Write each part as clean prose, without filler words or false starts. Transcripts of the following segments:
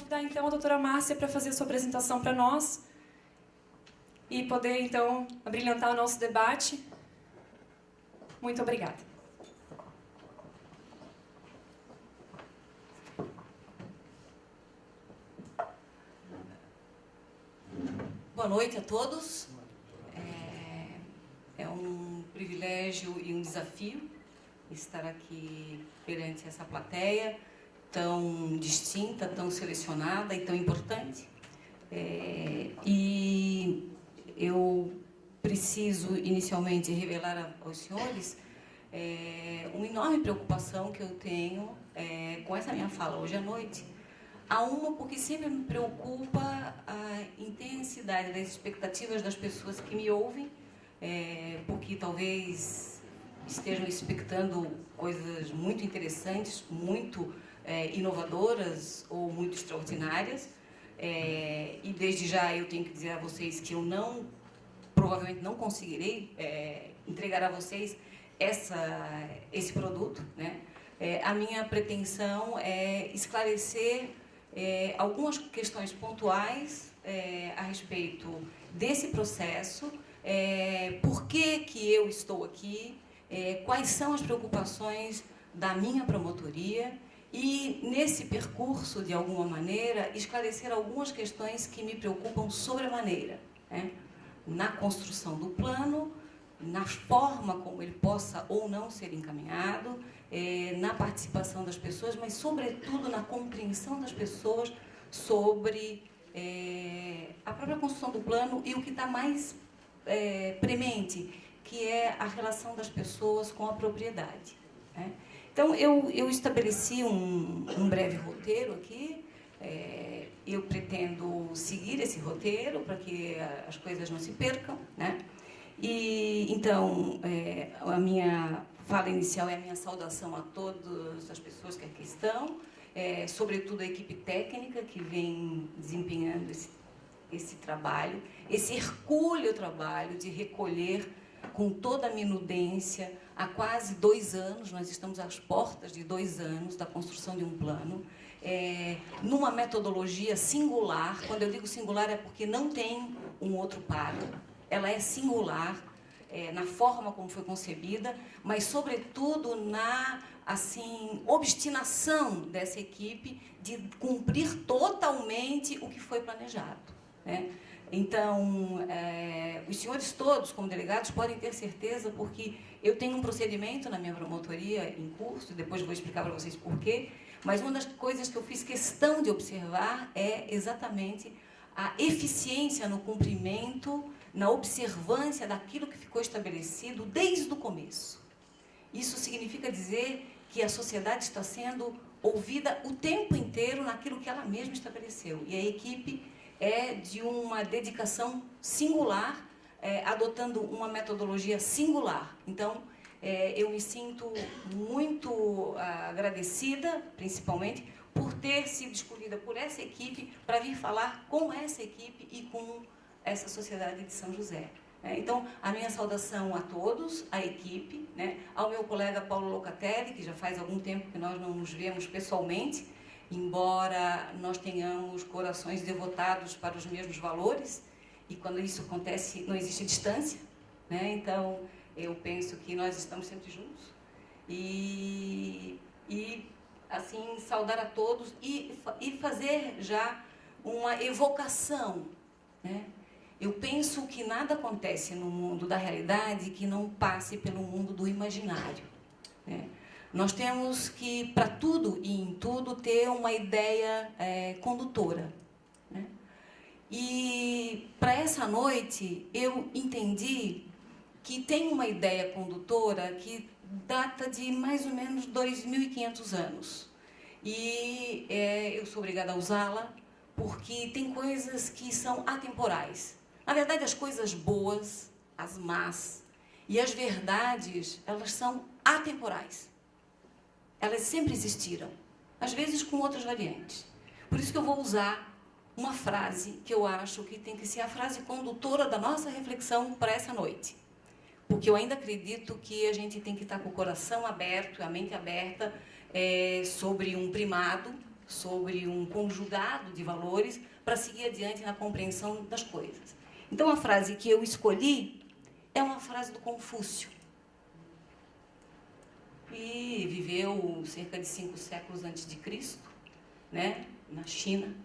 convidar, então, a doutora Márcia para fazer a sua apresentação para nós e poder, então, abrilhantar o nosso debate. Muito obrigada. Boa noite a todos. É um privilégio e um desafio estar aqui perante essa plateia tão distinta, tão selecionada e tão importante. E eu preciso inicialmente revelar aos senhores uma enorme preocupação que eu tenho com essa minha fala hoje à noite. Há uma porque sempre me preocupa a intensidade das expectativas das pessoas que me ouvem, porque talvez estejam expectando coisas muito interessantes, muito inovadoras ou muito extraordinárias. E desde já eu tenho que dizer a vocês que eu provavelmente não conseguirei entregar a vocês esse produto, né? A minha pretensão é esclarecer algumas questões pontuais a respeito desse processo, por que eu estou aqui, quais são as preocupações da minha promotoria e, nesse percurso, de alguma maneira, esclarecer algumas questões que me preocupam sobremaneira, né? Na construção do plano, na forma como ele possa ou não ser encaminhado, na participação das pessoas, mas, sobretudo, na compreensão das pessoas sobre a própria construção do plano e o que está mais premente, que é a relação das pessoas com a propriedade, né? Então, eu estabeleci um breve roteiro aqui. Eu pretendo seguir esse roteiro para que as coisas não se percam, né? E, então, a minha fala inicial é a minha saudação a todas as pessoas que aqui estão, sobretudo a equipe técnica que vem desempenhando esse trabalho, esse hercúleo trabalho de recolher com toda a minudência, há quase 2 anos, nós estamos às portas de 2 anos da construção de um plano, numa metodologia singular. Quando eu digo singular é porque não tem um outro par, ela é singular na forma como foi concebida, mas, sobretudo, na obstinação dessa equipe de cumprir totalmente o que foi planejado, né? Então, os senhores todos, como delegados, podem ter certeza, porque eu tenho um procedimento na minha promotoria em curso, e depois vou explicar para vocês por quê, mas uma das coisas que eu fiz questão de observar é exatamente a eficiência no cumprimento, na observância daquilo que ficou estabelecido desde o começo. Isso significa dizer que a sociedade está sendo ouvida o tempo inteiro naquilo que ela mesma estabeleceu. E a equipe é de uma dedicação singular, adotando uma metodologia singular. Então, eu me sinto muito agradecida, principalmente, por ter sido escolhida por essa equipe para vir falar com essa equipe e com essa sociedade de São José. Então, a minha saudação a todos, à equipe, né? Ao meu colega Paulo Locatelli, que já faz algum tempo que nós não nos vemos pessoalmente, embora nós tenhamos corações devotados para os mesmos valores, e quando isso acontece não existe distância, né? Então, eu penso que nós estamos sempre juntos. E assim, saudar a todos e fazer já uma evocação, né? Eu penso que nada acontece no mundo da realidade que não passe pelo mundo do imaginário, né? Nós temos que, para tudo e em tudo, ter uma ideia condutora, né? E, para essa noite, eu entendi que tem uma ideia condutora que data de mais ou menos 2.500 anos. E eu sou obrigada a usá-la porque tem coisas que são atemporais. Na verdade, as coisas boas, as más e as verdades, elas são atemporais. Elas sempre existiram, às vezes com outras variantes. Por isso que eu vou usar uma frase que eu acho que tem que ser a frase condutora da nossa reflexão para essa noite. Porque eu ainda acredito que a gente tem que estar com o coração aberto, a mente aberta, sobre um primado, sobre um conjugado de valores para seguir adiante na compreensão das coisas. Então, a frase que eu escolhi é uma frase do Confúcio. E viveu cerca de 5 séculos antes de Cristo, né, na China.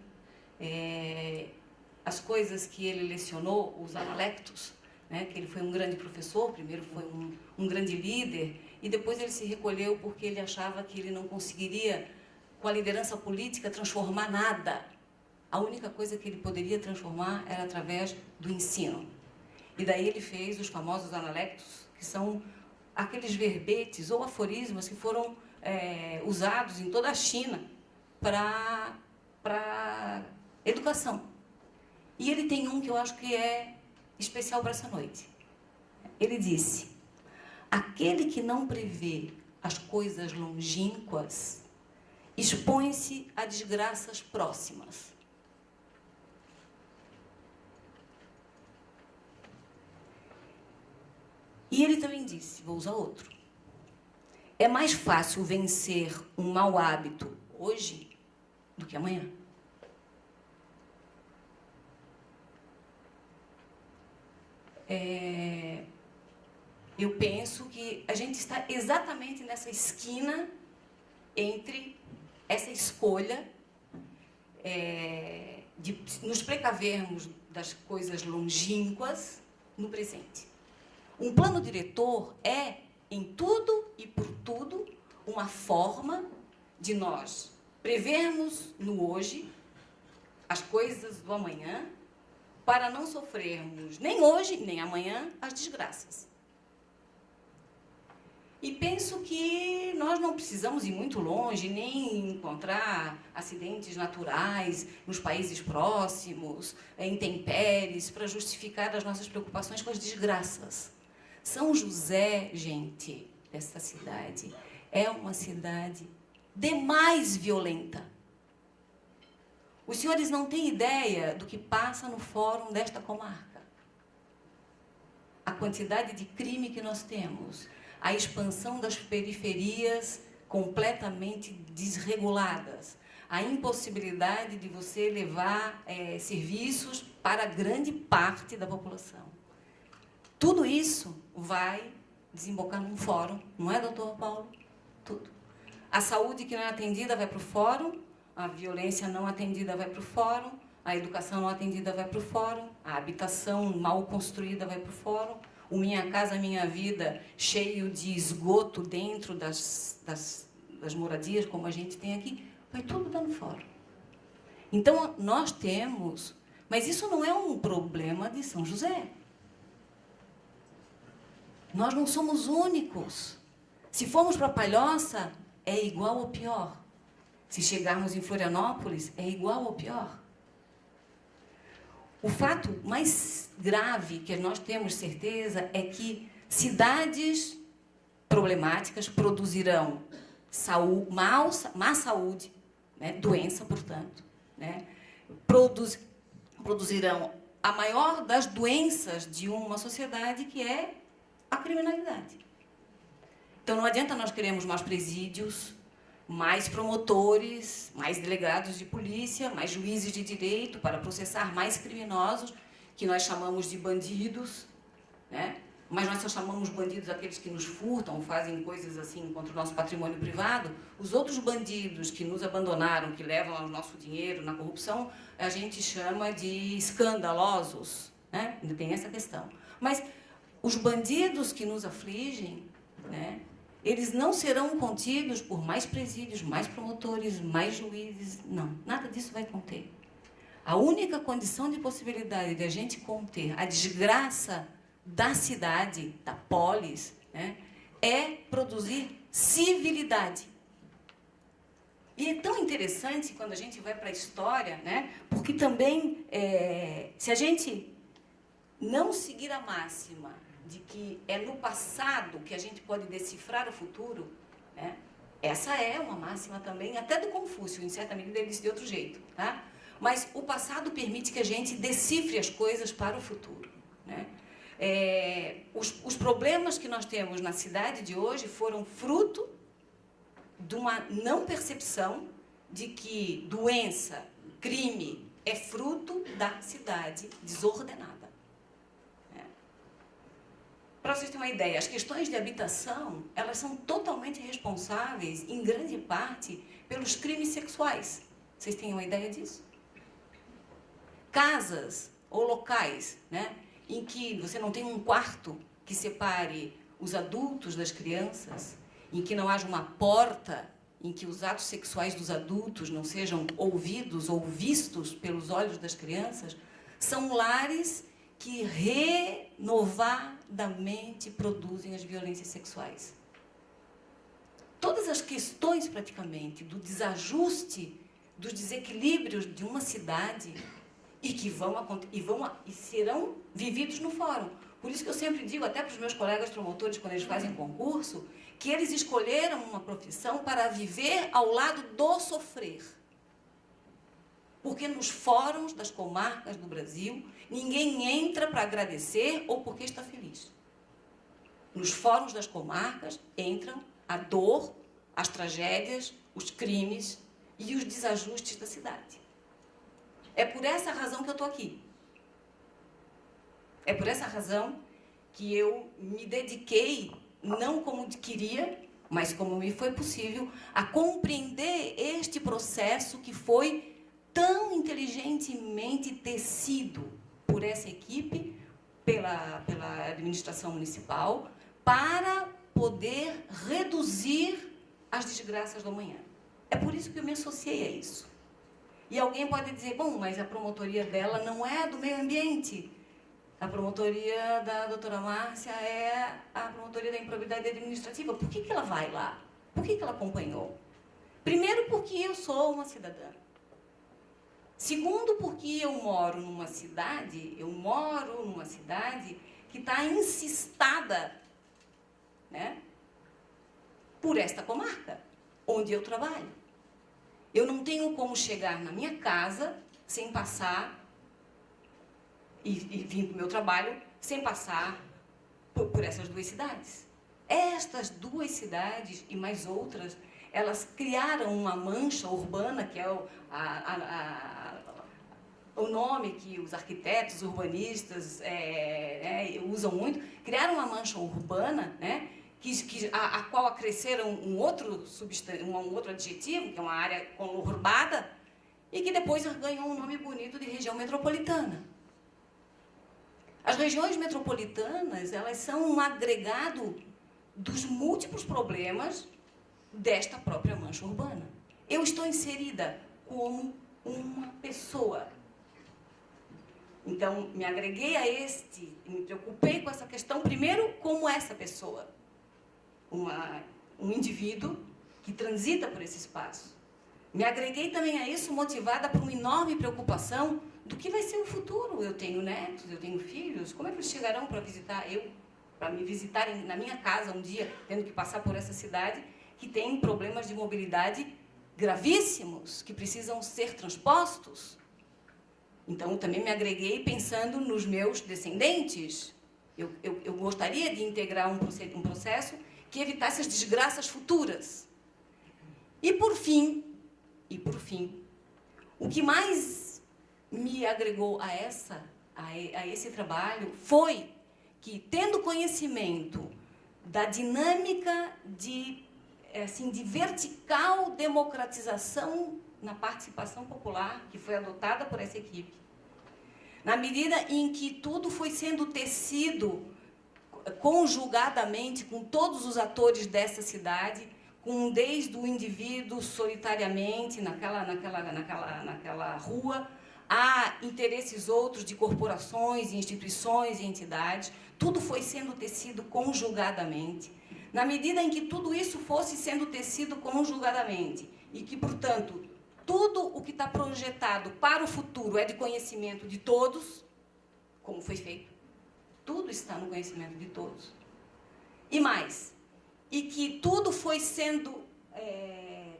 As coisas que ele lecionou, os analectos, né, que ele foi um grande professor, primeiro foi um grande líder, e depois ele se recolheu porque ele achava que ele não conseguiria, com a liderança política, transformar nada. A única coisa que ele poderia transformar era através do ensino. E daí ele fez os famosos analectos, que são aqueles verbetes ou aforismos que foram usados em toda a China para educação. E ele tem um que eu acho que é especial para essa noite. Ele disse: aquele que não prevê as coisas longínquas expõe-se a desgraças próximas. E ele também disse, vou usar outro: é mais fácil vencer um mau hábito hoje do que amanhã. Eu penso que a gente está exatamente nessa esquina entre essa escolha de nos precavermos das coisas longínquas no presente. Um plano diretor é, em tudo e por tudo, uma forma de nós prevermos no hoje as coisas do amanhã, para não sofrermos nem hoje, nem amanhã, as desgraças. E penso que nós não precisamos ir muito longe, nem encontrar acidentes naturais nos países próximos, intempéries, para justificar as nossas preocupações com as desgraças. São José, gente, essa cidade, é uma cidade demais violenta. Os senhores não têm ideia do que passa no fórum desta comarca. A quantidade de crime que nós temos, a expansão das periferias completamente desreguladas, a impossibilidade de você levar serviços para grande parte da população. Tudo isso vai desembocar num fórum, não é, doutor Paulo? Tudo. A saúde que não é atendida vai para o fórum, a violência não atendida vai para o fórum, a educação não atendida vai para o fórum, a habitação mal construída vai para o fórum, o Minha Casa Minha Vida cheio de esgoto dentro das moradias, como a gente tem aqui, vai tudo dar no fórum. Então, nós temos... Mas isso não é um problema de São José. Nós não somos únicos. Se formos para Palhoça, é igual ou pior. Se chegarmos em Florianópolis, é igual ou pior. O fato mais grave que nós temos certeza é que cidades problemáticas produzirão má saúde, né, doença, portanto, né, produzirão a maior das doenças de uma sociedade, que é a criminalidade. Então, não adianta nós queremos mais presídios, mais promotores, mais delegados de polícia, mais juízes de direito para processar mais criminosos, que nós chamamos de bandidos, né? Mas nós só chamamos bandidos aqueles que nos furtam, fazem coisas assim contra o nosso patrimônio privado. Os outros bandidos que nos abandonaram, que levam o nosso dinheiro na corrupção, a gente chama de escandalosos, né? Ainda tem essa questão. Mas os bandidos que nos afligem, né, eles não serão contidos por mais presídios, mais promotores, mais juízes. Não, nada disso vai conter. A única condição de possibilidade de a gente conter a desgraça da cidade, da polis, né, é produzir civilidade. E é tão interessante quando a gente vai para a história, né, porque também, se a gente não seguir a máxima de que é no passado que a gente pode decifrar o futuro, né? Essa é uma máxima também, até do Confúcio, em certa medida ele disse de outro jeito, tá? Mas o passado permite que a gente decifre as coisas para o futuro, né? Os problemas que nós temos na cidade de hoje foram fruto de uma não percepção de que doença, crime, é fruto da cidade desordenada. Para vocês terem uma ideia, as questões de habitação, elas são totalmente responsáveis, em grande parte, pelos crimes sexuais. Vocês têm uma ideia disso? Casas ou locais, né, em que você não tem um quarto que separe os adultos das crianças, em que não haja uma porta em que os atos sexuais dos adultos não sejam ouvidos ou vistos pelos olhos das crianças, são lares que renovadamente produzem as violências sexuais. Todas as questões, praticamente, do desajuste, dos desequilíbrios de uma cidade e que serão vividos no fórum. Por isso que eu sempre digo, até para os meus colegas promotores, quando eles fazem concurso, que eles escolheram uma profissão para viver ao lado do sofrer. Porque nos fóruns das comarcas do Brasil, ninguém entra para agradecer ou porque está feliz. Nos fóruns das comarcas entram a dor, as tragédias, os crimes e os desajustes da cidade. É por essa razão que eu estou aqui. É por essa razão que eu me dediquei, não como queria, mas como me foi possível, a compreender este processo que foi tão inteligentemente tecido por essa equipe, pela administração municipal, para poder reduzir as desgraças do amanhã. É por isso que eu me associei a isso. E alguém pode dizer, bom, mas a promotoria dela não é do meio ambiente. A promotoria da doutora Márcia é a promotoria da improbidade administrativa. Por que ela vai lá? Por que ela acompanhou? Primeiro, porque eu sou uma cidadã. Segundo, porque eu moro numa cidade que está insistada, né, por esta comarca, onde eu trabalho. Eu não tenho como chegar na minha casa sem passar, e vir para o meu trabalho, sem passar por essas duas cidades. Estas duas cidades e mais outras, elas criaram uma mancha urbana, que é o nome que os arquitetos, urbanistas usam muito, criaram uma mancha urbana, né, a qual acresceram um outro adjetivo, que é uma área conurbada, e que depois ganhou um nome bonito de região metropolitana. As regiões metropolitanas, elas são um agregado dos múltiplos problemas desta própria mancha urbana. Eu estou inserida como uma pessoa. Então, me agreguei a me preocupei com essa questão, primeiro, como essa pessoa. Um indivíduo que transita por esse espaço. Me agreguei também a isso motivada por uma enorme preocupação do que vai ser o futuro. Eu tenho netos, eu tenho filhos, como é que eles chegarão para me visitarem na minha casa um dia, tendo que passar por essa cidade, que tem problemas de mobilidade gravíssimos, que precisam ser transpostos. Então, também me agreguei pensando nos meus descendentes. Eu gostaria de integrar um processo que evitasse as desgraças futuras. E, por fim, o que mais me agregou a esse trabalho foi que, tendo conhecimento da dinâmica de vertical democratização na participação popular, que foi adotada por essa equipe, na medida em que tudo foi sendo tecido conjugadamente com todos os atores dessa cidade, desde o indivíduo solitariamente naquela rua, a interesses outros de corporações, instituições e entidades, tudo foi sendo tecido conjugadamente. Na medida em que tudo isso fosse sendo tecido conjugadamente e que, portanto, tudo o que está projetado para o futuro é de conhecimento de todos, como foi feito, tudo está no conhecimento de todos. E mais, e que tudo foi sendo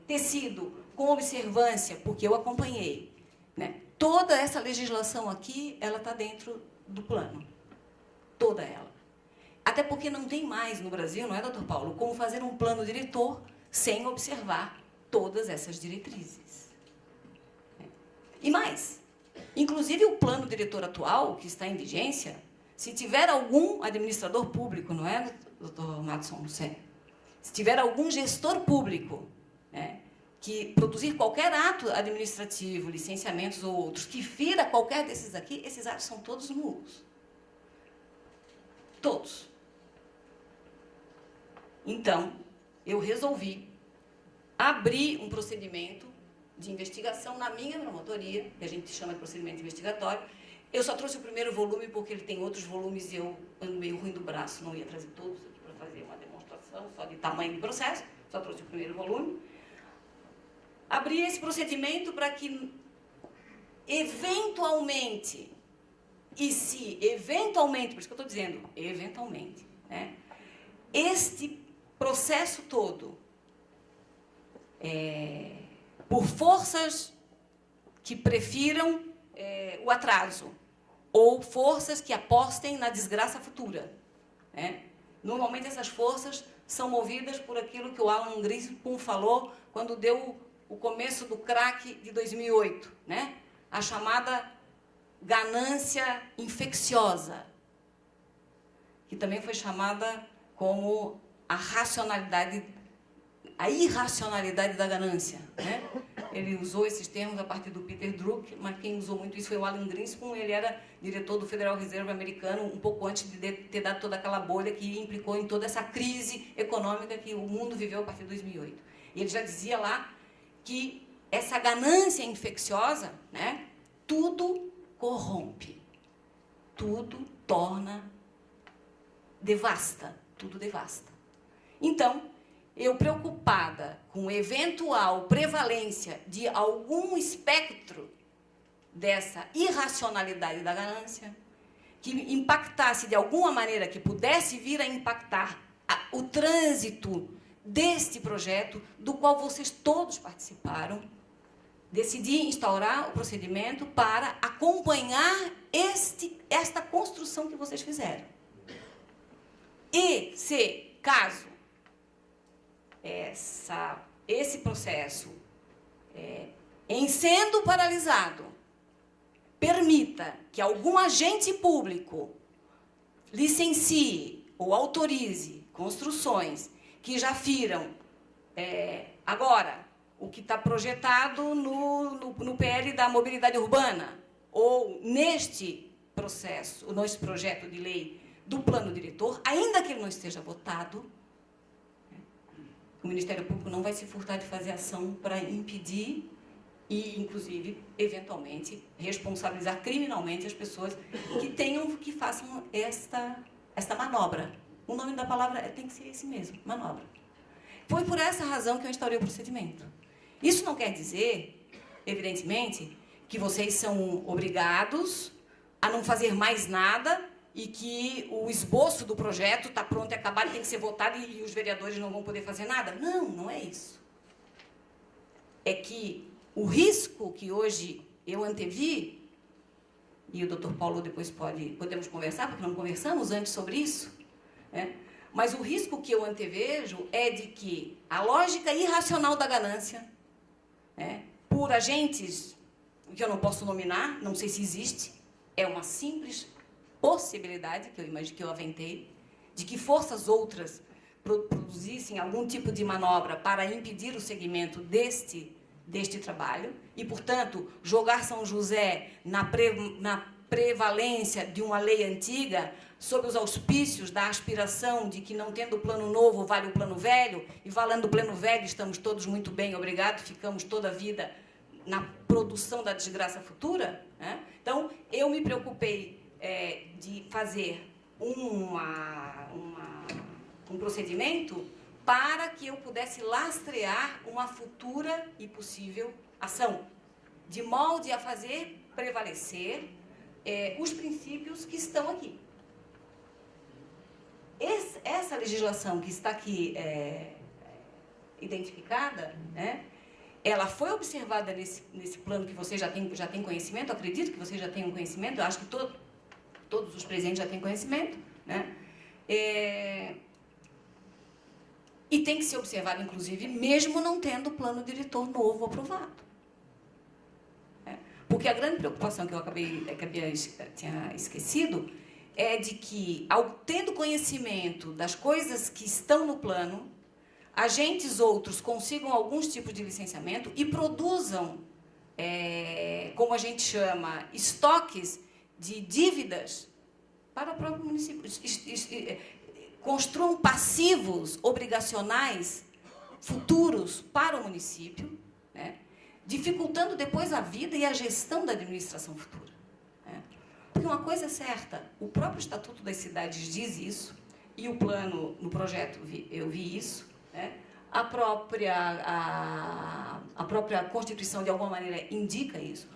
tecido com observância, porque eu acompanhei, né? Toda essa legislação aqui, ela está dentro do plano. Toda ela. Até porque não tem mais no Brasil, não é, doutor Paulo, como fazer um plano diretor sem observar todas essas diretrizes. E mais, inclusive o plano diretor atual, que está em vigência, se tiver algum administrador público, não é, doutor Madison? Se tiver algum gestor público, né, que produzir qualquer ato administrativo, licenciamentos ou outros, que fira qualquer desses aqui, esses atos são todos nulos. Todos. Então, eu resolvi abrir um procedimento de investigação na minha promotoria, que a gente chama de procedimento investigatório. Eu só trouxe o primeiro volume porque ele tem outros volumes e eu ando meio ruim do braço, não ia trazer todos aqui para fazer uma demonstração só de tamanho de processo, só trouxe o primeiro volume. Abri esse procedimento para que, eventualmente, e se eventualmente, por isso que eu estou dizendo, eventualmente, né, este processo todo, por forças que prefiram o atraso, ou forças que apostem na desgraça futura, né? Normalmente essas forças são movidas por aquilo que o Alan Greenspan falou quando deu o começo do crack de 2008, né? A chamada ganância infecciosa, que também foi chamada como a irracionalidade da ganância, né? Ele usou esses termos a partir do Peter Drucker, mas quem usou muito isso foi o Alan Greenspan. Ele era diretor do Federal Reserve americano um pouco antes de ter dado toda aquela bolha que implicou em toda essa crise econômica que o mundo viveu a partir de 2008. E ele já dizia lá que essa ganância infecciosa, né, tudo corrompe, tudo torna, devasta, tudo devasta. Então, eu preocupada com eventual prevalência de algum espectro dessa irracionalidade da ganância, que impactasse de alguma maneira, que pudesse vir a impactar o trânsito deste projeto, do qual vocês todos participaram, decidi instaurar o procedimento para acompanhar esta construção que vocês fizeram. E se, caso esse processo, em sendo paralisado, permita que algum agente público licencie ou autorize construções que já firam agora o que está projetado no PL da mobilidade urbana, ou neste processo, neste projeto de lei do plano diretor, ainda que ele não esteja votado, o Ministério Público não vai se furtar de fazer ação para impedir e, inclusive, eventualmente, responsabilizar criminalmente as pessoas que façam esta manobra. O nome da palavra tem que ser esse mesmo, manobra. Foi por essa razão que eu instaurei o procedimento. Isso não quer dizer, evidentemente, que vocês são obrigados a não fazer mais nada e que o esboço do projeto está pronto e acabado, tem que ser votado e os vereadores não vão poder fazer nada. Não, não é isso. É que o risco que hoje eu antevi, e o doutor Paulo depois podemos conversar, porque não conversamos antes sobre isso, né? Mas o risco que eu antevejo é de que a lógica irracional da ganância, né, por agentes que eu não posso nominar, não sei se existe, é uma simples possibilidade que eu imagino, que eu aventei, de que forças outras produzissem algum tipo de manobra para impedir o segmento deste trabalho e, portanto, jogar São José na prevalência de uma lei antiga, sob os auspícios da aspiração de que, não tendo plano novo, vale o plano velho, e valendo o plano velho, estamos todos muito bem, obrigado, ficamos toda a vida na produção da desgraça futura, né? Então, eu me preocupei de fazer um procedimento para que eu pudesse lastrear uma futura e possível ação, de molde a fazer prevalecer os princípios que estão aqui. Essa legislação que está aqui identificada, né, ela foi observada nesse plano que vocês já têm conhecimento, acredito que vocês já tenham conhecimento, eu acho que todos os presentes já têm conhecimento, né? E tem que ser observado, inclusive, mesmo não tendo plano diretor novo aprovado. Porque a grande preocupação que eu tinha esquecido é de que, tendo conhecimento das coisas que estão no plano, agentes outros consigam alguns tipos de licenciamento e produzam, como a gente chama, estoques de dívidas para o próprio município. Construam passivos obrigacionais futuros para o município, né, dificultando depois a vida e a gestão da administração futura. Né? Porque uma coisa é certa, o próprio Estatuto das Cidades diz isso, e o plano, no projeto, eu vi isso, né? A própria Constituição, de alguma maneira, indica isso.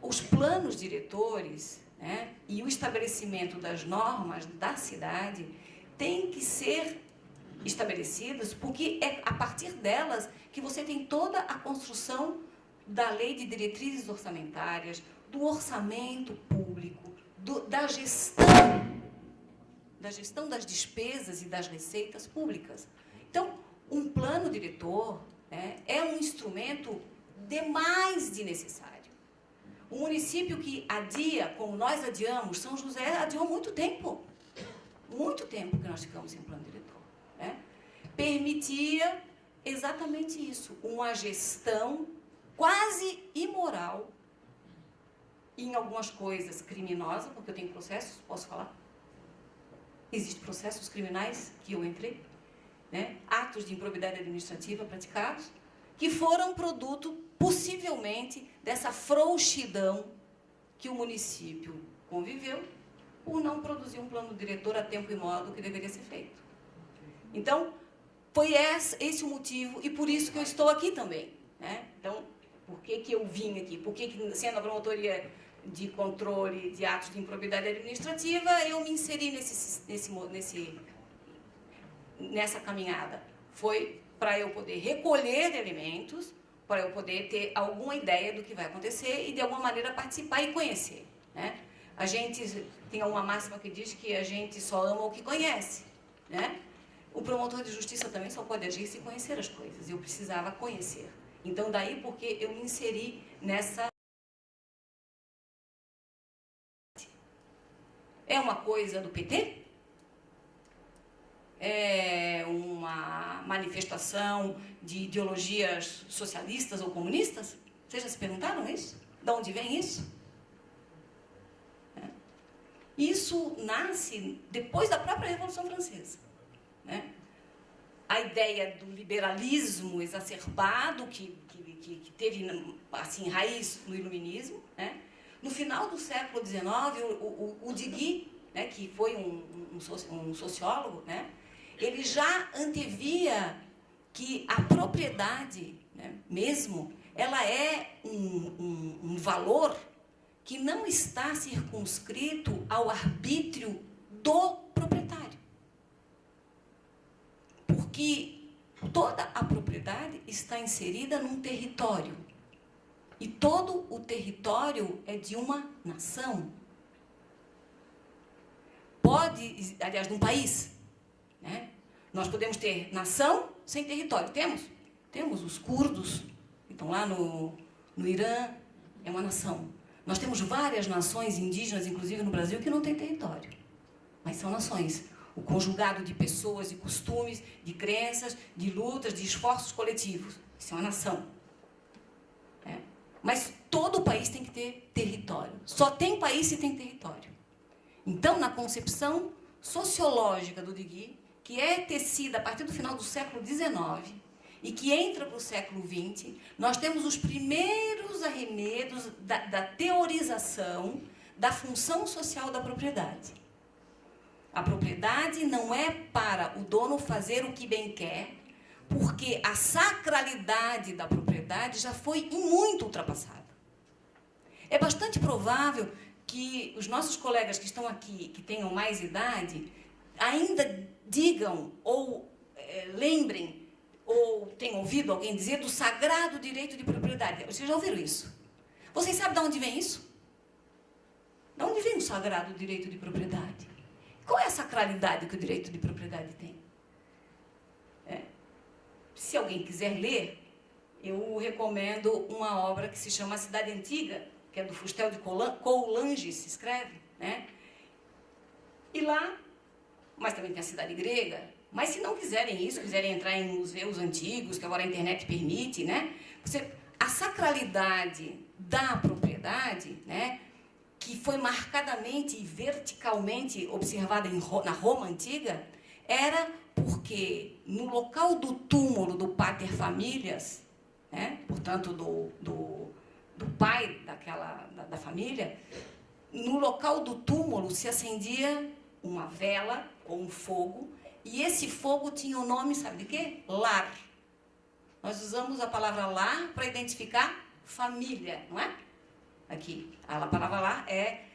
Os planos diretores, né, e o estabelecimento das normas da cidade têm que ser estabelecidos, porque é a partir delas que você tem toda a construção da lei de diretrizes orçamentárias, do orçamento público, da gestão das despesas e das receitas públicas. Então, um plano diretor, né, é um instrumento demais de necessário. O município que adia, como nós adiamos, São José adiou muito tempo que nós ficamos sem plano diretor. Né? Permitia exatamente isso, uma gestão quase imoral, em algumas coisas criminosa, porque eu tenho processos, posso falar? Existem processos criminais que eu entrei, né? Atos de improbidade administrativa praticados, que foram produto, possivelmente, dessa frouxidão que o município conviveu por não produzir um plano diretor a tempo e modo que deveria ser feito. Então, foi esse o motivo, e por isso que eu estou aqui também. Né? Então, por que eu vim aqui? Por que, sendo a promotoria de controle de atos de improbidade administrativa, eu me inseri nessa caminhada? Foi para eu poder recolher elementos, para eu poder ter alguma ideia do que vai acontecer e, de alguma maneira, participar e conhecer. Né? A gente tem uma máxima que diz que a gente só ama o que conhece. Né? O promotor de justiça também só pode agir se conhecer as coisas. Eu precisava conhecer. Então, daí porque eu me inseri nessa... É uma coisa do PT? É uma manifestação de ideologias socialistas ou comunistas? Vocês já se perguntaram isso? De onde vem isso? Isso nasce depois da própria Revolução Francesa. Né? A ideia do liberalismo exacerbado que teve assim, raiz no iluminismo. Né? No final do século XIX, o Digui, né, que foi um sociólogo, né, ele já antevia que a propriedade, né, mesmo, ela é um valor que não está circunscrito ao arbítrio do proprietário. Porque toda a propriedade está inserida num território. E todo o território é de uma nação. Aliás, de um país. Né? Nós podemos ter nação sem território. Temos os curdos, que estão lá no Irã, é uma nação. Nós temos várias nações indígenas, inclusive no Brasil, que não têm território. Mas são nações. O conjugado de pessoas, de costumes, de crenças, de lutas, de esforços coletivos. Isso é uma nação. Mas todo o país tem que ter território. Só tem país se tem território. Então, na concepção sociológica do Digui, que é tecida a partir do final do século XIX e que entra para o século XX, nós temos os primeiros arremedos da teorização da função social da propriedade. A propriedade não é para o dono fazer o que bem quer, porque a sacralidade da propriedade já foi muito ultrapassada. É bastante provável que os nossos colegas que estão aqui, que tenham mais idade, ainda digam ou lembrem ou tenham ouvido alguém dizer do sagrado direito de propriedade. Vocês já ouviram isso? Vocês sabem de onde vem isso? De onde vem o sagrado direito de propriedade? Qual é a sacralidade que o direito de propriedade tem? se alguém quiser ler, eu recomendo uma obra que se chama A Cidade Antiga, que é do Fustel de Coulanges, se escreve, né? E lá, mas também tem a Cidade Grega, mas se não quiserem isso, quiserem entrar em museus antigos, que agora a internet permite, né? A sacralidade da propriedade, né, que foi marcadamente e verticalmente observada na Roma Antiga, era porque no local do túmulo do pater familias, né, portanto do pai da família, no local do túmulo se acendia uma vela ou um fogo, e esse fogo tinha o nome, sabe de quê? Lar. Nós usamos a palavra lar para identificar família, não é? Aqui, a palavra lar é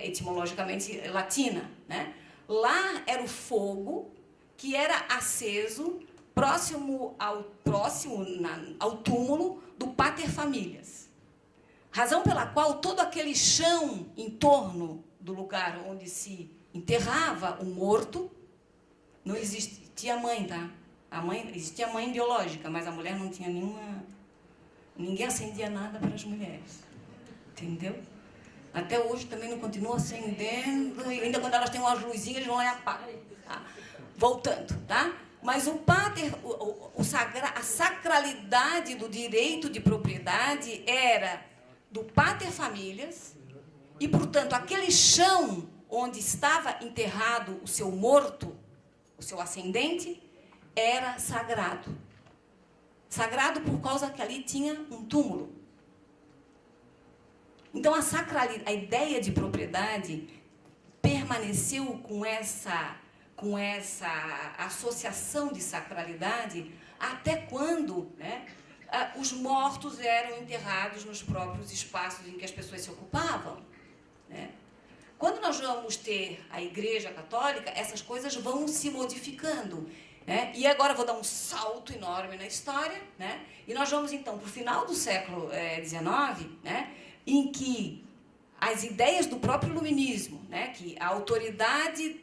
etimologicamente latina, né? Lar era o fogo que era aceso próximo ao túmulo do pater familias. Razão pela qual todo aquele chão em torno do lugar onde se enterrava o morto, não existia mãe, tá? Existia mãe biológica, mas a mulher não tinha nenhuma... Ninguém acendia nada para as mulheres. Entendeu? Até hoje também não continua acendendo, e ainda quando elas têm umas luzinhas, eles vão lá e apagam. Tá? Voltando, tá? Mas a sacralidade do direito de propriedade era do pater familias, e, portanto, aquele chão onde estava enterrado o seu morto, o seu ascendente, era sagrado. Sagrado por causa que ali tinha um túmulo. Então, a ideia de propriedade permaneceu com essa associação de sacralidade até quando, né, os mortos eram enterrados nos próprios espaços em que as pessoas se ocupavam, né? Quando nós vamos ter a Igreja Católica, essas coisas vão se modificando. Né? E agora vou dar um salto enorme na história, né? E nós vamos, então, para o final do século XIX, né? Em que as ideias do próprio iluminismo, né? Que a autoridade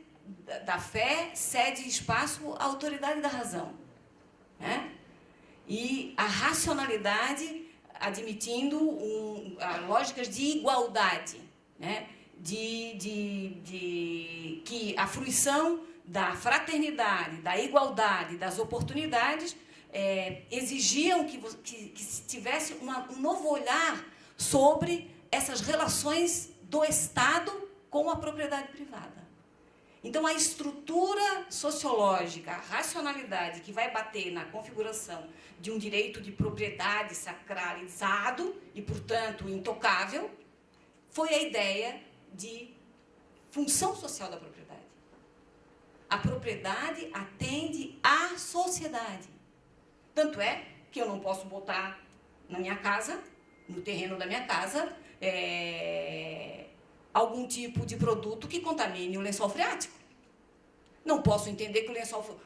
da fé cede espaço à autoridade da razão, né? E a racionalidade admitindo lógicas de igualdade, né? Que a fruição da fraternidade, da igualdade, das oportunidades, exigiam que se tivesse um novo olhar sobre essas relações do Estado com a propriedade privada. Então, a estrutura sociológica, a racionalidade que vai bater na configuração de um direito de propriedade sacralizado e, portanto, intocável, foi a ideia de função social da propriedade. A propriedade atende à sociedade. Tanto é que eu não posso botar na minha casa, no terreno da minha casa, algum tipo de produto que contamine o lençol freático. Não posso entender que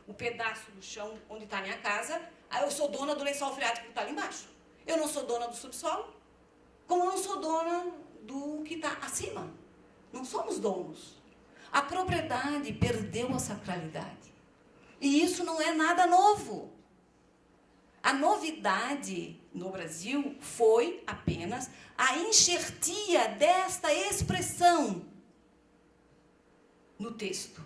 o pedaço do chão onde está a minha casa, eu sou dona do lençol freático que está ali embaixo. Eu não sou dona do subsolo, como eu não sou dona do que está acima. Não somos donos. A propriedade perdeu a sacralidade. E isso não é nada novo. A novidade no Brasil foi apenas a enxertia desta expressão no texto.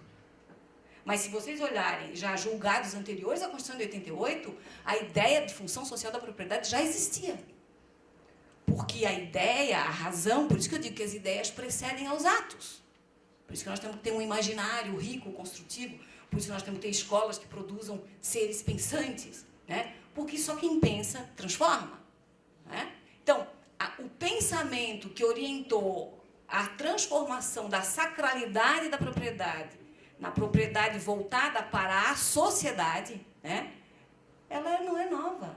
Mas se vocês olharem já julgados anteriores à Constituição de 88, a ideia de função social da propriedade já existia. Porque a ideia, a razão, por isso que eu digo que as ideias precedem aos atos. Por isso que nós temos que ter um imaginário rico, construtivo. Por isso que nós temos que ter escolas que produzam seres pensantes, né? Porque só quem pensa transforma, né? Então, o pensamento que orientou a transformação da sacralidade da propriedade na propriedade voltada para a sociedade, né? Ela não é nova.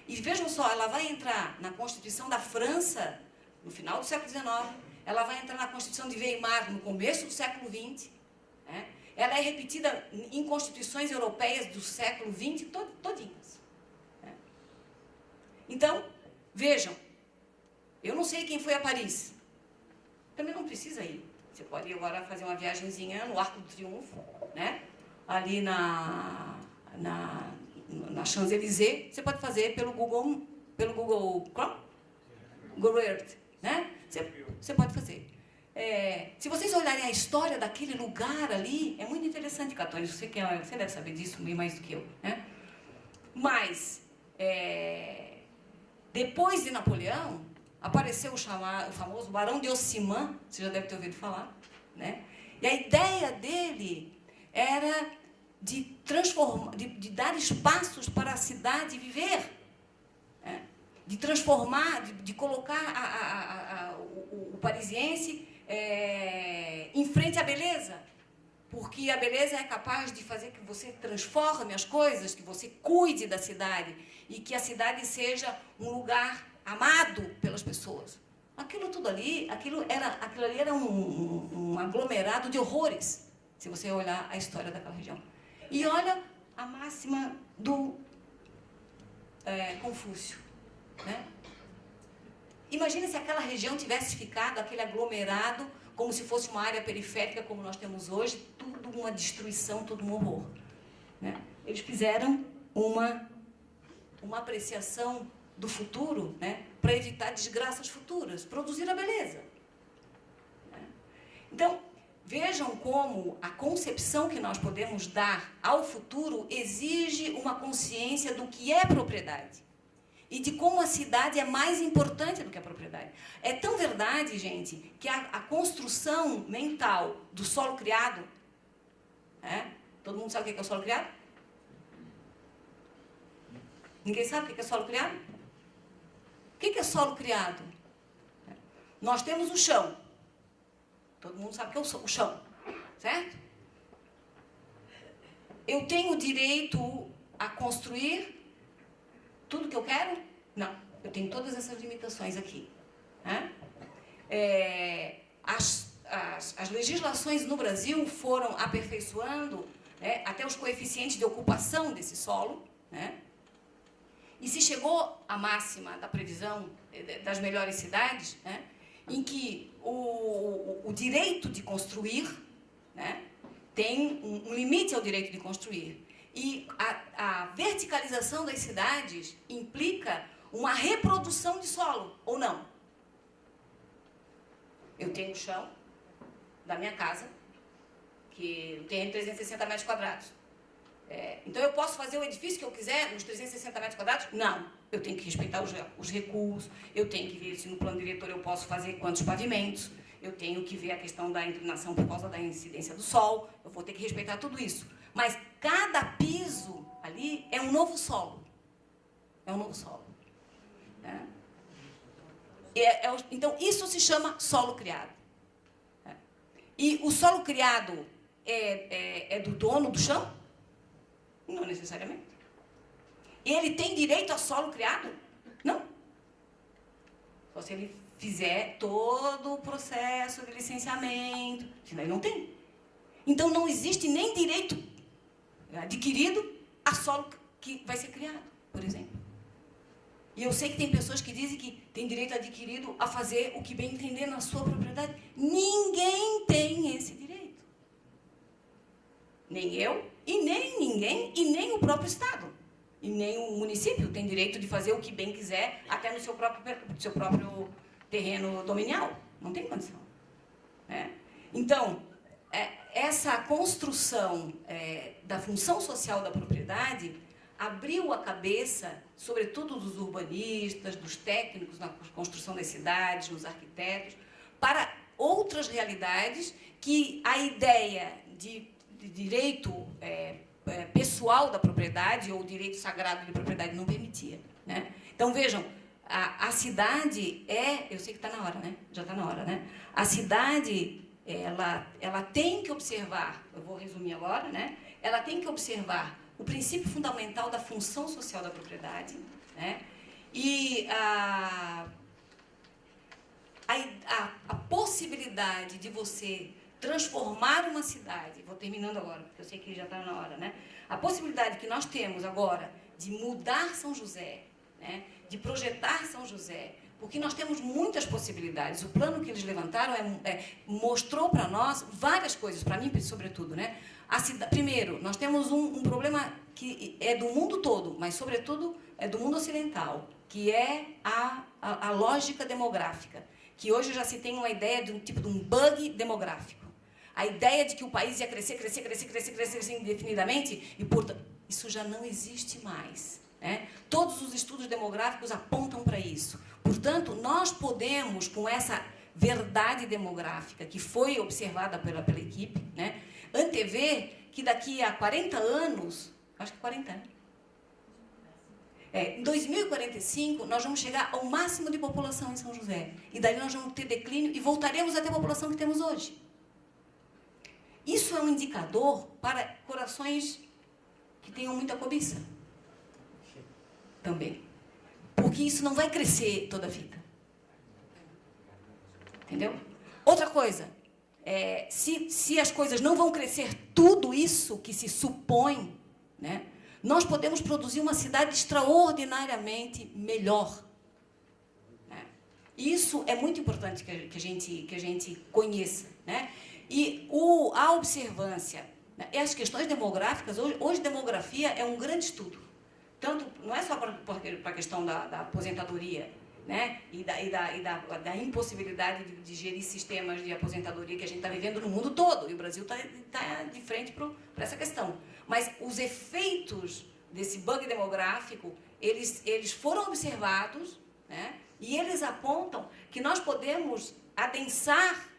E vejam só, ela vai entrar na Constituição da França no final do século XIX, ela vai entrar na Constituição de Weimar no começo do século XX, né? Ela é repetida em constituições europeias do século XX todinhas. Né? Então, vejam, eu não sei quem foi a Paris, também não precisa ir. Você pode ir agora fazer uma viagenzinha no Arco do Triunfo, né? Ali na Champs-Élysées, você pode fazer pelo Google Chrome, Google Earth, né? Você pode fazer. Se vocês olharem a história daquele lugar ali, é muito interessante, Catone, você deve saber disso bem mais do que eu, né? Mas, depois de Napoleão, apareceu o famoso Barão de Haussmann, você já deve ter ouvido falar, né? E a ideia dele era de transformar, de dar espaços para a cidade viver, né? De transformar, de colocar o parisiense em frente à beleza, porque a beleza é capaz de fazer que você transforme as coisas, que você cuide da cidade e que a cidade seja um lugar amado pelas pessoas. Aquilo ali era um aglomerado de horrores, se você olhar a história daquela região. E olha a máxima do Confúcio, né? Imagina se aquela região tivesse ficado, aquele aglomerado, como se fosse uma área periférica, como nós temos hoje, tudo uma destruição, tudo um horror, né? Eles fizeram uma apreciação do futuro, né, para evitar desgraças futuras, produzir a beleza, né? Então, vejam como a concepção que nós podemos dar ao futuro exige uma consciência do que é propriedade e de como a cidade é mais importante do que a propriedade. É tão verdade, gente, que a construção mental do solo criado, né? Todo mundo sabe o que é o solo criado? Ninguém sabe o que é solo criado? O que é solo criado? Nós temos o chão. Todo mundo sabe o que é o chão, certo? Eu tenho direito a construir tudo que eu quero? Não. Eu tenho todas essas limitações aqui, né? As legislações no Brasil foram aperfeiçoando, né, até os coeficientes de ocupação desse solo, né? E se chegou à máxima da previsão das melhores cidades, né, em que o direito de construir, né, tem um limite ao direito de construir. E a verticalização das cidades implica uma reprodução de solo, ou não? Eu tenho o chão da minha casa, que tem 360 metros quadrados. Então, eu posso fazer o edifício que eu quiser nos 360 metros quadrados? Não. Eu tenho que respeitar os recuos, eu tenho que ver se no plano diretor eu posso fazer quantos pavimentos, eu tenho que ver a questão da inclinação por causa da incidência do sol, eu vou ter que respeitar tudo isso. Mas cada piso ali é um novo solo. É um novo solo, né? Então, isso se chama solo criado. E o solo criado é do dono do chão? Não necessariamente. Ele tem direito a solo criado? Não. Só se ele fizer todo o processo de licenciamento, senão ele não tem. Então, não existe nem direito adquirido a solo que vai ser criado, por exemplo. E eu sei que tem pessoas que dizem que tem direito adquirido a fazer o que bem entender na sua propriedade. Ninguém tem esse direito. Nem eu, e nem ninguém, e nem o próprio Estado. E nem o município tem direito de fazer o que bem quiser, até no seu próprio terreno dominial. Não tem condição, né? Então, essa construção da função social da propriedade abriu a cabeça, sobretudo dos urbanistas, dos técnicos na construção das cidades, dos arquitetos, para outras realidades que a ideia de direito pessoal da propriedade ou direito sagrado de propriedade não permitia, né? Então, vejam, a cidade eu sei que está na hora, né? Já está na hora, né? A cidade, ela tem que observar, eu vou resumir agora, né? Ela tem que observar o princípio fundamental da função social da propriedade, né? E a possibilidade de você transformar uma cidade, vou terminando agora, porque eu sei que já está na hora, né? A possibilidade que nós temos agora de mudar São José, né? De projetar São José, porque nós temos muitas possibilidades. O plano que eles levantaram mostrou para nós várias coisas, para mim, sobretudo, né? Primeiro, nós temos um problema que é do mundo todo, mas, sobretudo, é do mundo ocidental, que é a lógica demográfica, que hoje já se tem uma ideia de um tipo de um bug demográfico. A ideia de que o país ia crescer indefinidamente, e, portanto, isso já não existe mais. Né? Todos os estudos demográficos apontam para isso. Portanto, nós podemos, com essa verdade demográfica que foi observada pela equipe, né, antever que daqui a 40 anos, acho que 40 anos, em 2045, nós vamos chegar ao máximo de população em São José. E daí nós vamos ter declínio e voltaremos a ter a população que temos hoje. Isso é um indicador para corações que tenham muita cobiça. Também. Porque isso não vai crescer toda a vida. Entendeu? Outra coisa, se as coisas não vão crescer tudo isso que se supõe, né, nós podemos produzir uma cidade extraordinariamente melhor. Né? Isso é muito importante que a gente conheça. Né? E a observância, né, e as questões demográficas, hoje demografia é um grande estudo. Tanto, não é só para a questão da aposentadoria, né? e da impossibilidade de gerir sistemas de aposentadoria que a gente está vivendo no mundo todo, e o Brasil está de frente para essa questão. Mas os efeitos desse bug demográfico, eles foram observados, né? E eles apontam que nós podemos adensar,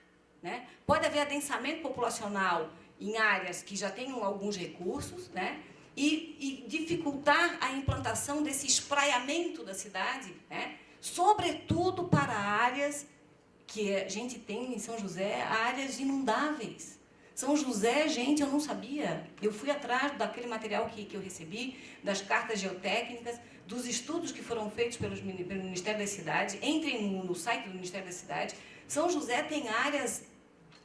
né? Pode haver adensamento populacional em áreas que já tenham alguns recursos, né? E dificultar a implantação desse espraiamento da cidade, né? Sobretudo para áreas que a gente tem em São José, áreas inundáveis. São José, gente, eu não sabia. Eu fui atrás daquele material que eu recebi, das cartas geotécnicas, dos estudos que foram feitos pelo Ministério da Cidade. Entrem no site do Ministério da Cidade. São José tem áreas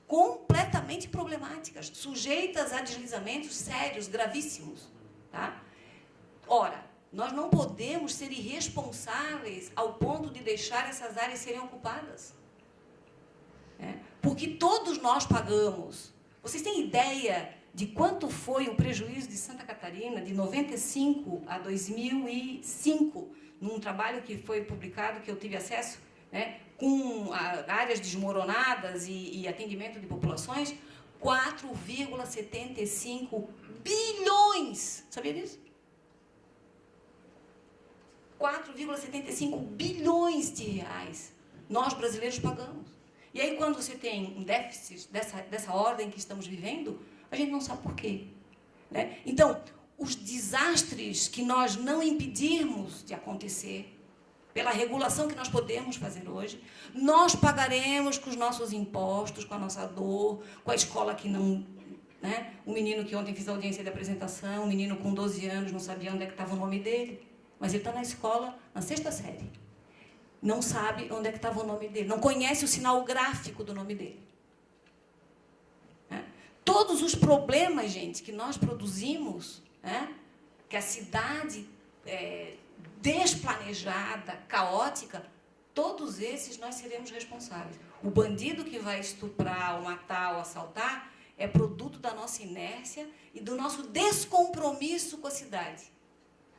completamente problemáticas, sujeitas a deslizamentos sérios, gravíssimos. Tá? Ora, nós não podemos ser irresponsáveis ao ponto de deixar essas áreas serem ocupadas. Porque todos nós pagamos. Vocês têm ideia de quanto foi o prejuízo de Santa Catarina de 95 a 2005, num trabalho que foi publicado, que eu tive acesso, né, com áreas desmoronadas e atendimento de populações? 4,75 bilhões. Sabia disso? 4,75 bilhões de reais nós, brasileiros, pagamos. E aí, quando você tem um déficit dessa ordem que estamos vivendo, a gente não sabe por quê. Né? Então, os desastres que nós não impedirmos de acontecer, pela regulação que nós podemos fazer hoje, nós pagaremos com os nossos impostos, com a nossa dor, com a escola que não... Né? O menino que ontem fiz a audiência de apresentação, um menino com 12 anos, não sabia onde é que estava o nome dele, mas ele está na escola, na 6ª série. Não sabe onde é que estava o nome dele, não conhece o sinal gráfico do nome dele. Né? Todos os problemas, gente, que nós produzimos, né? Que a cidade desplanejada, caótica, todos esses nós seremos responsáveis. O bandido que vai estuprar, ou matar, ou assaltar, é produto da nossa inércia e do nosso descompromisso com a cidade.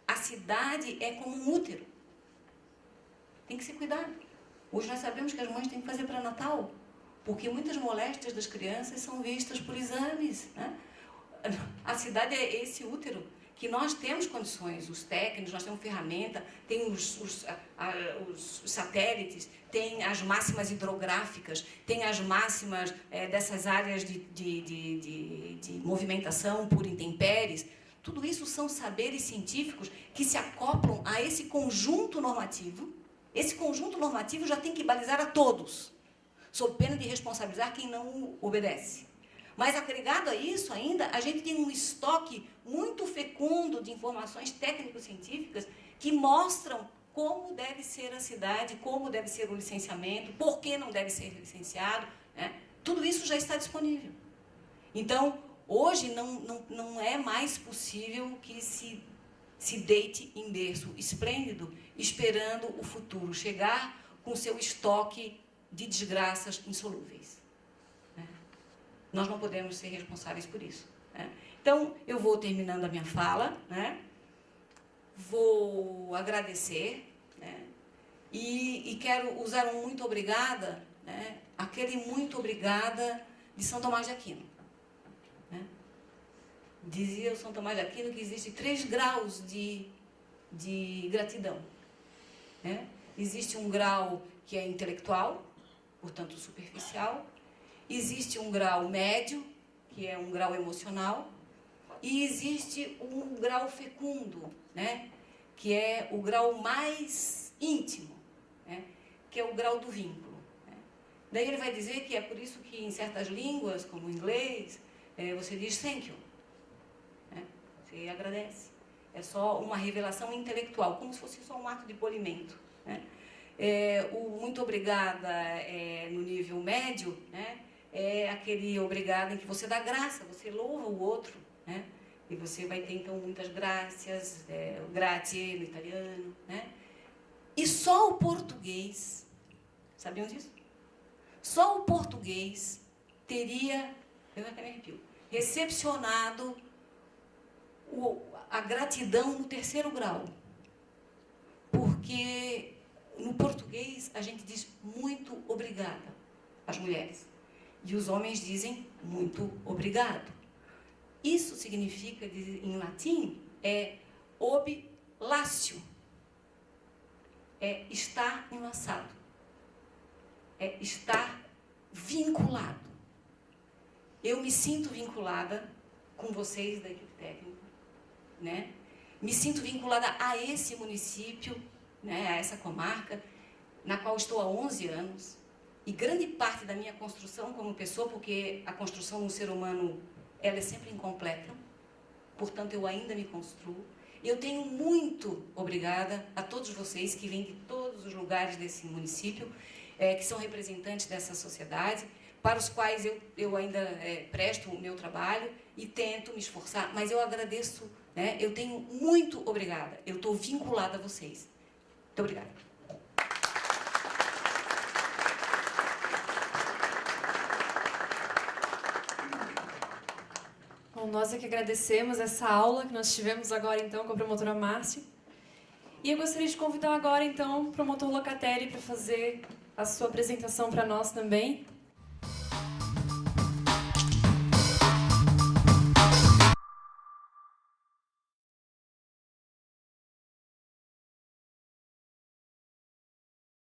A cidade é como um útero. Tem que ser cuidado. Hoje nós sabemos que as mães têm que fazer pré-natal, porque muitas moléstias das crianças são vistas por exames. Né? A cidade é esse útero que nós temos condições, os técnicos, nós temos ferramenta, tem os satélites, tem as máximas hidrográficas, tem as máximas dessas áreas de movimentação por intempéries. Tudo isso são saberes científicos que se acoplam a esse conjunto normativo. Esse conjunto normativo já tem que balizar a todos, sob pena de responsabilizar quem não obedece. Mas, agregado a isso ainda, a gente tem um estoque muito fecundo de informações técnico-científicas que mostram como deve ser a cidade, como deve ser o licenciamento, por que não deve ser licenciado. Né? Tudo isso já está disponível. Então, hoje não é mais possível que se deite em berço esplêndido, esperando o futuro chegar com seu estoque de desgraças insolúveis. Né? Nós não podemos ser responsáveis por isso. né? Então, eu vou terminando a minha fala, né? Vou agradecer, né? E quero usar um muito obrigada, né? Aquele muito obrigada de São Tomás de Aquino, né? Dizia o São Tomás de Aquino que existem 3 graus de gratidão, né? Existe um grau que é intelectual, portanto superficial, existe um grau médio, que é um grau emocional, e existe um grau fecundo, né? Que é o grau mais íntimo, né? Que é o grau do vínculo, né? Daí ele vai dizer que é por isso que em certas línguas, como o inglês, você diz thank you, né? Você agradece. É só uma revelação intelectual, como se fosse só um ato de polimento, né? O muito obrigada no nível médio, né? É aquele obrigado em que você dá graça, você louva o outro, né? E você vai ter, então, muitas graças, grazie no italiano, né? E só o português, sabiam disso? Só o português teria, eu até me arrepio, recepcionado a gratidão no 3º grau. Porque no português a gente diz muito obrigada, as mulheres. E os homens dizem muito obrigado. Isso significa, em latim, oblatio. É estar enlaçado. É estar vinculado. Eu me sinto vinculada com vocês da equipe técnica, né? Me sinto vinculada a esse município, né? A essa comarca, na qual estou há 11 anos. E grande parte da minha construção como pessoa, porque a construção no ser humano, ela é sempre incompleta, portanto, eu ainda me construo. Eu tenho muito obrigada a todos vocês que vêm de todos os lugares desse município, que são representantes dessa sociedade, para os quais eu ainda presto o meu trabalho e tento me esforçar, mas eu agradeço, né? Eu tenho muito obrigada, eu estou vinculada a vocês. Muito obrigada. Bom, nós é que agradecemos essa aula que nós tivemos agora, então, com a promotora Márcia. E eu gostaria de convidar agora, então, o promotor Locatelli para fazer a sua apresentação para nós também.